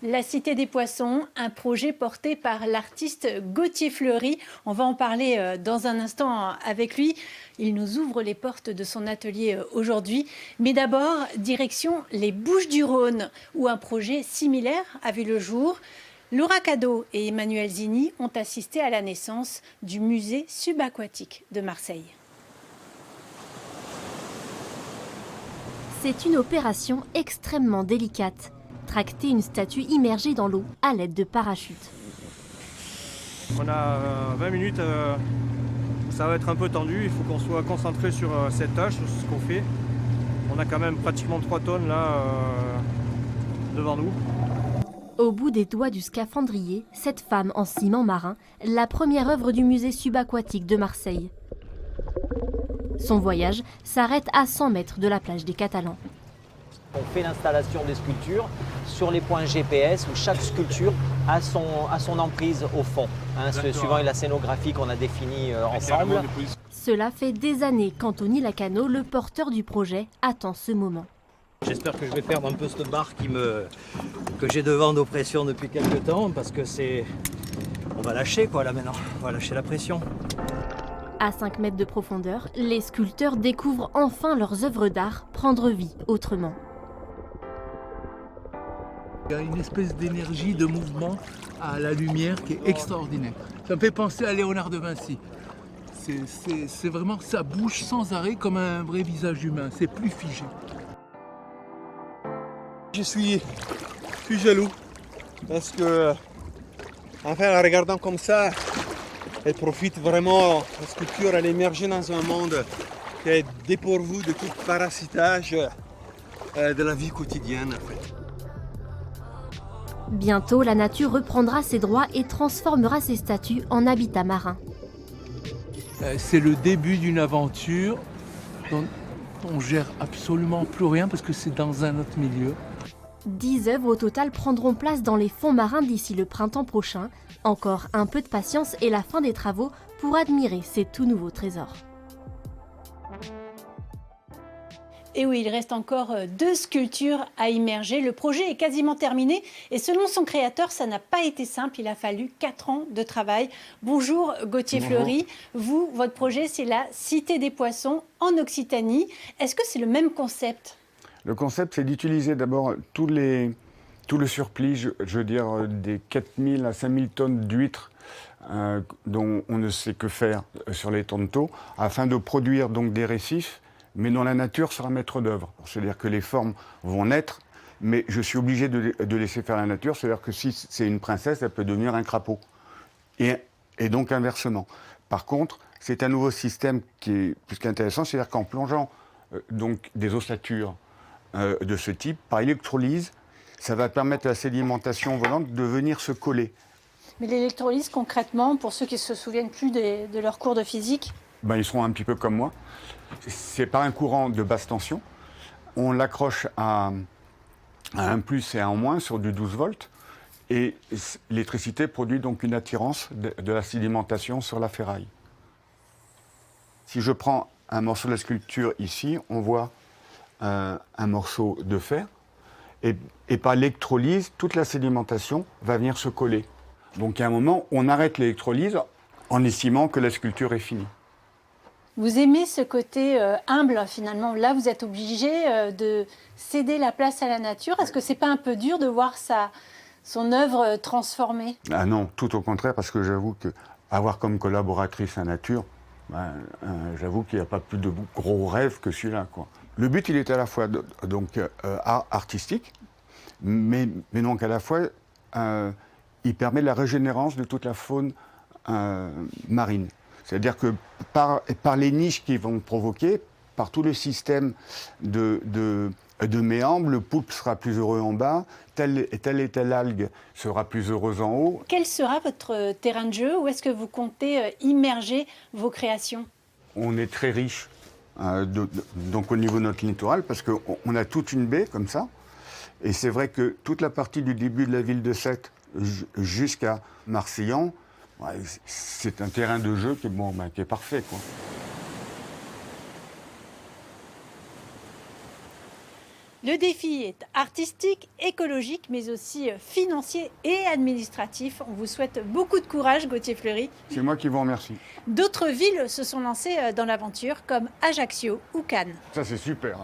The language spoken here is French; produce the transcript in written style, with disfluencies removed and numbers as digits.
La Cité des Poissons, un projet porté par l'artiste Gauthier Fleury. On va en parler dans un instant avec lui. Il nous ouvre les portes de son atelier aujourd'hui. Mais d'abord, direction les Bouches-du-Rhône, où un projet similaire a vu le jour. Laura Cadot et Emmanuel Zini ont assisté à la naissance du musée subaquatique de Marseille. C'est une opération extrêmement délicate. Tracter une statue immergée dans l'eau à l'aide de parachutes. On a 20 minutes, ça va être un peu tendu, il faut qu'on soit concentré sur cette tâche, sur ce qu'on fait. On a quand même pratiquement 3 tonnes là devant nous. Au bout des doigts du scaphandrier, cette femme en ciment marin, la première œuvre du musée subaquatique de Marseille. Son voyage s'arrête à 100 mètres de la plage des Catalans. On fait l'installation des sculptures sur les points GPS où chaque sculpture a son emprise au fond, suivant la scénographie qu'on a définie ensemble. Cela fait des années qu'Anthony Lacano, le porteur du projet, attend ce moment. J'espère que je vais perdre un peu cette barre que j'ai devant d'oppression depuis quelques temps parce que on va lâcher quoi là maintenant, on va lâcher la pression. À 5 mètres de profondeur, les sculpteurs découvrent enfin leurs œuvres d'art prendre vie autrement. Il y a une espèce d'énergie, de mouvement à la lumière qui est extraordinaire. Ça me fait penser à Léonard de Vinci. C'est vraiment, ça bouge sans arrêt comme un vrai visage humain, c'est plus figé. Je suis jaloux parce que, enfin, en regardant comme ça, elle profite vraiment, la sculpture, elle émerge dans un monde qui est dépourvu de tout parasitage de la vie quotidienne en fait. Bientôt, la nature reprendra ses droits et transformera ces statues en habitat marin. C'est le début d'une aventure dont on gère absolument plus rien parce que c'est dans un autre milieu. 10 œuvres au total prendront place dans les fonds marins d'ici le printemps prochain. Encore un peu de patience et la fin des travaux pour admirer ces tout nouveaux trésors. Et oui, il reste encore 2 sculptures à immerger. Le projet est quasiment terminé et selon son créateur, ça n'a pas été simple. Il a fallu 4 ans de travail. Bonjour Gauthier Fleury. Vous, votre projet, c'est la Cité des Poissons en Occitanie. Est-ce que c'est le même concept ? Le concept, c'est d'utiliser d'abord tout le surplus, je veux dire, des 4000 à 5000 tonnes d'huîtres dont on ne sait que faire sur les tantaux, afin de produire donc des récifs, mais dont la nature sera maître d'œuvre. C'est-à-dire que les formes vont naître, mais je suis obligé de laisser faire la nature. C'est-à-dire que si c'est une princesse, elle peut devenir un crapaud. Et donc inversement. Par contre, c'est un nouveau système qui est plus qu'intéressant, c'est-à-dire qu'en plongeant donc des ossature de ce type, par électrolyse, ça va permettre à la sédimentation volante de venir se coller. Mais l'électrolyse, concrètement, pour ceux qui ne se souviennent plus de leur cours de physique, Ils seront un petit peu comme moi. C'est par un courant de basse tension. On l'accroche à un plus et à un moins sur du 12 volts. Et l'électricité produit donc une attirance de la sédimentation sur la ferraille. Si je prends un morceau de la sculpture ici, on voit un morceau de fer. Et par l'électrolyse, toute la sédimentation va venir se coller. Donc à un moment, on arrête l'électrolyse en estimant que la sculpture est finie. vous aimez ce côté humble finalement. Là, vous êtes obligé de céder la place à la nature. Est-ce que c'est pas un peu dur de voir son œuvre transformée ? Ah non, tout au contraire, parce que j'avoue qu'avoir comme collaboratrice la nature, j'avoue qu'il n'y a pas plus de gros rêve que celui-là, quoi. Le but, il est à la fois artistique, mais donc à la fois, il permet la régénérance de toute la faune marine. C'est-à-dire que par les niches qu'ils vont provoquer, par tout le système de méandres, le poulpe sera plus heureux en bas, telle et telle algue sera plus heureuse en haut. Quel sera votre terrain de jeu ? Où est-ce que vous comptez immerger vos créations ? On est très riche donc au niveau de notre littoral, parce qu'on a toute une baie comme ça. Et c'est vrai que toute la partie du début de la ville de Sète jusqu'à Marseillan, c'est un terrain de jeu qui est parfait, quoi. Le défi est artistique, écologique, mais aussi financier et administratif. On vous souhaite beaucoup de courage, Gauthier Fleury. C'est moi qui vous remercie. D'autres villes se sont lancées dans l'aventure, comme Ajaccio ou Cannes. Ça, c'est super.